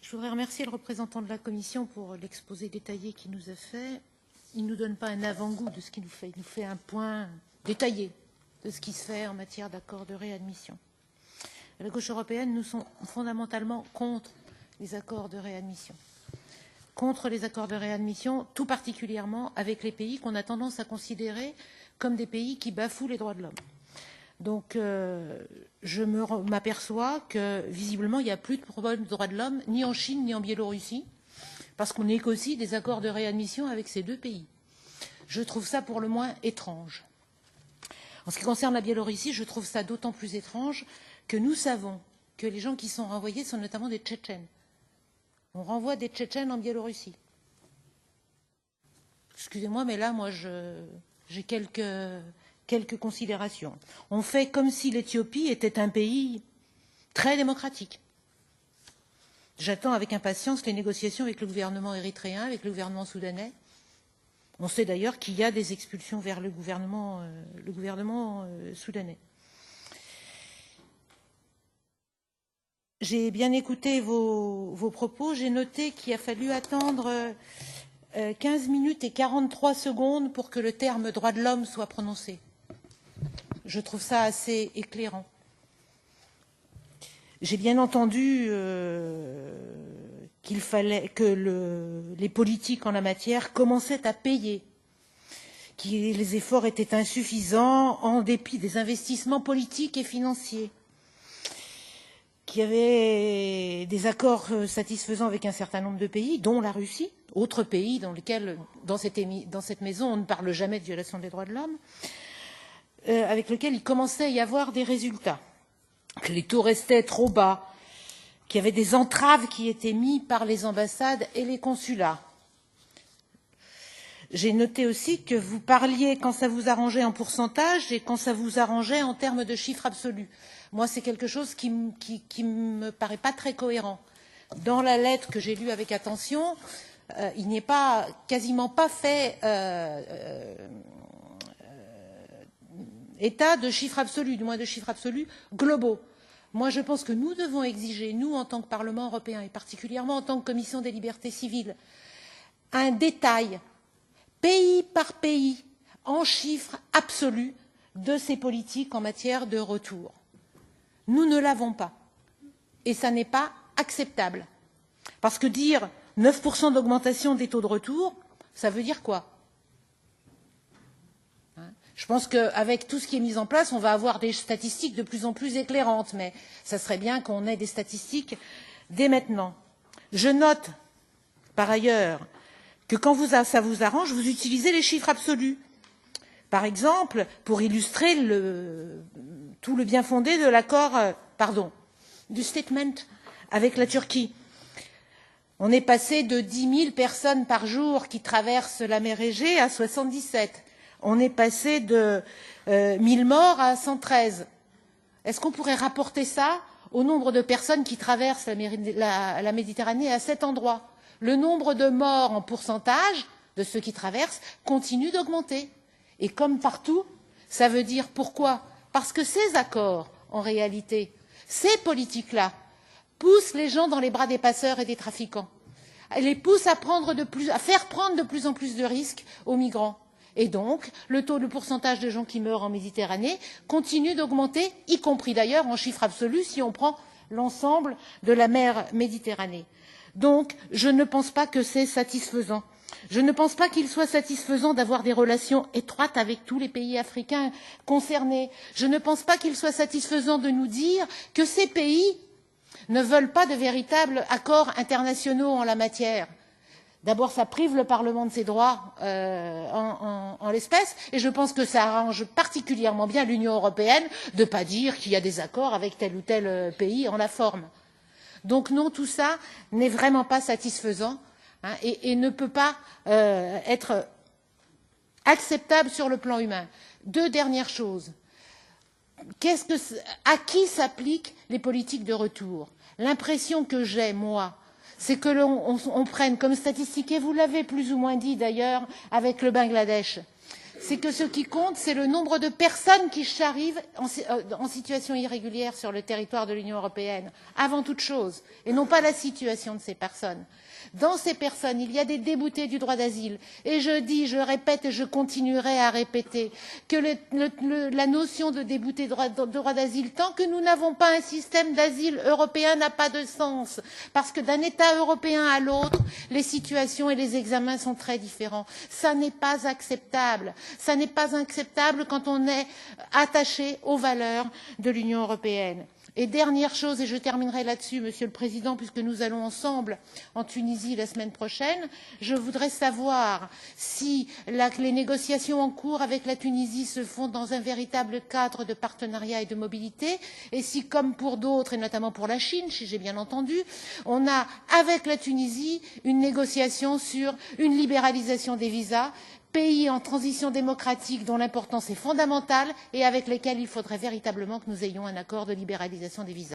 Je voudrais remercier le représentant de la Commission pour l'exposé détaillé qu'il nous a fait. Il ne nous donne pas un avant-goût de ce qu'il nous fait. Il nous fait un point détaillé de ce qui se fait en matière d'accords de réadmission. À la gauche européenne, nous sommes fondamentalement contre les accords de réadmission. Contre les accords de réadmission, tout particulièrement avec les pays qu'on a tendance à considérer comme des pays qui bafouent les droits de l'homme. Donc, je m'aperçois que, visiblement, il n'y a plus de problème de droits de l'homme, ni en Chine, ni en Biélorussie, parce qu'on négocie des accords de réadmission avec ces deux pays. Je trouve ça pour le moins étrange. En ce qui concerne la Biélorussie, je trouve ça d'autant plus étrange que nous savons que les gens qui sont renvoyés sont notamment des Tchétchènes. On renvoie des Tchétchènes en Biélorussie. Excusez-moi, mais là, moi, j'ai quelques considérations. On fait comme si l'Éthiopie était un pays très démocratique. J'attends avec impatience les négociations avec le gouvernement érythréen, avec le gouvernement soudanais. On sait d'ailleurs qu'il y a des expulsions vers le gouvernement soudanais. J'ai bien écouté vos propos. J'ai noté qu'il a fallu attendre 15 minutes et 43 secondes pour que le terme droit de l'homme soit prononcé. Je trouve ça assez éclairant. J'ai bien entendu qu'il fallait que les politiques en la matière commençaient à payer, que les efforts étaient insuffisants en dépit des investissements politiques et financiers, qu'il y avait des accords satisfaisants avec un certain nombre de pays, dont la Russie, autre pays dans lequel, dans cette maison, on ne parle jamais de violation des droits de l'homme, avec lequel il commençait à y avoir des résultats, que les taux restaient trop bas, qu'il y avait des entraves qui étaient mises par les ambassades et les consulats. J'ai noté aussi que vous parliez quand ça vous arrangeait en pourcentage et quand ça vous arrangeait en termes de chiffres absolus. Moi, c'est quelque chose qui me paraît pas très cohérent. Dans la lettre que j'ai lue avec attention, il n'est quasiment pas fait état de chiffres absolus, du moins de chiffres absolus globaux. Moi, je pense que nous devons exiger, nous, en tant que Parlement européen, et particulièrement en tant que Commission des libertés civiles, un détail, pays par pays, en chiffres absolus, de ces politiques en matière de retour. Nous ne l'avons pas. Et ça n'est pas acceptable. Parce que dire 9% d'augmentation des taux de retour, ça veut dire quoi ? Je pense qu'avec tout ce qui est mis en place, on va avoir des statistiques de plus en plus éclairantes, mais ça serait bien qu'on ait des statistiques dès maintenant. Je note, par ailleurs, que quand ça vous arrange, vous utilisez les chiffres absolus. Par exemple, pour illustrer tout le bien fondé de l'accord, du statement avec la Turquie. On est passé de 10 000 personnes par jour qui traversent la mer Égée à 77. On est passé de 1000 morts à 113. Est-ce qu'on pourrait rapporter ça au nombre de personnes qui traversent la Méditerranée à cet endroit? Le nombre de morts en pourcentage de ceux qui traversent continue d'augmenter. Et comme partout, ça veut dire pourquoi? Parce que ces accords, en réalité, ces politiques-là, poussent les gens dans les bras des passeurs et des trafiquants. Elles les poussent à faire prendre de plus en plus de risques aux migrants. Et donc, le pourcentage de gens qui meurent en Méditerranée continue d'augmenter, y compris d'ailleurs en chiffres absolus, si on prend l'ensemble de la mer Méditerranée. Donc, je ne pense pas que c'est satisfaisant. Je ne pense pas qu'il soit satisfaisant d'avoir des relations étroites avec tous les pays africains concernés. Je ne pense pas qu'il soit satisfaisant de nous dire que ces pays ne veulent pas de véritables accords internationaux en la matière. D'abord, ça prive le Parlement de ses droits en l'espèce, et je pense que ça arrange particulièrement bien l'Union européenne de ne pas dire qu'il y a des accords avec tel ou tel pays en la forme. Donc non, tout ça n'est vraiment pas satisfaisant et ne peut pas être acceptable sur le plan humain. Deux dernières choses. À qui s'appliquent les politiques de retour? L'impression que j'ai, moi, c'est que l'on prenne comme statistique, et vous l'avez plus ou moins dit d'ailleurs avec le Bangladesh, c'est que ce qui compte, c'est le nombre de personnes qui arrivent en situation irrégulière sur le territoire de l'Union européenne, avant toute chose, et non pas la situation de ces personnes. Dans ces personnes, il y a des déboutés du droit d'asile. Et je dis, je répète et je continuerai à répéter que la notion de débouté de droit d'asile, tant que nous n'avons pas un système d'asile européen, n'a pas de sens. Parce que d'un État européen à l'autre, les situations et les examens sont très différents. Ça n'est pas acceptable. Ça n'est pas acceptable quand on est attaché aux valeurs de l'Union européenne. Et dernière chose, et je terminerai là-dessus, Monsieur le Président, puisque nous allons ensemble en Tunisie la semaine prochaine, je voudrais savoir si les négociations en cours avec la Tunisie se font dans un véritable cadre de partenariat et de mobilité, et si, comme pour d'autres, et notamment pour la Chine, si j'ai bien entendu, on a, avec la Tunisie, une négociation sur une libéralisation des visas, pays en transition démocratique dont l'importance est fondamentale et avec lesquels il faudrait véritablement que nous ayons un accord de libéralisation des visas.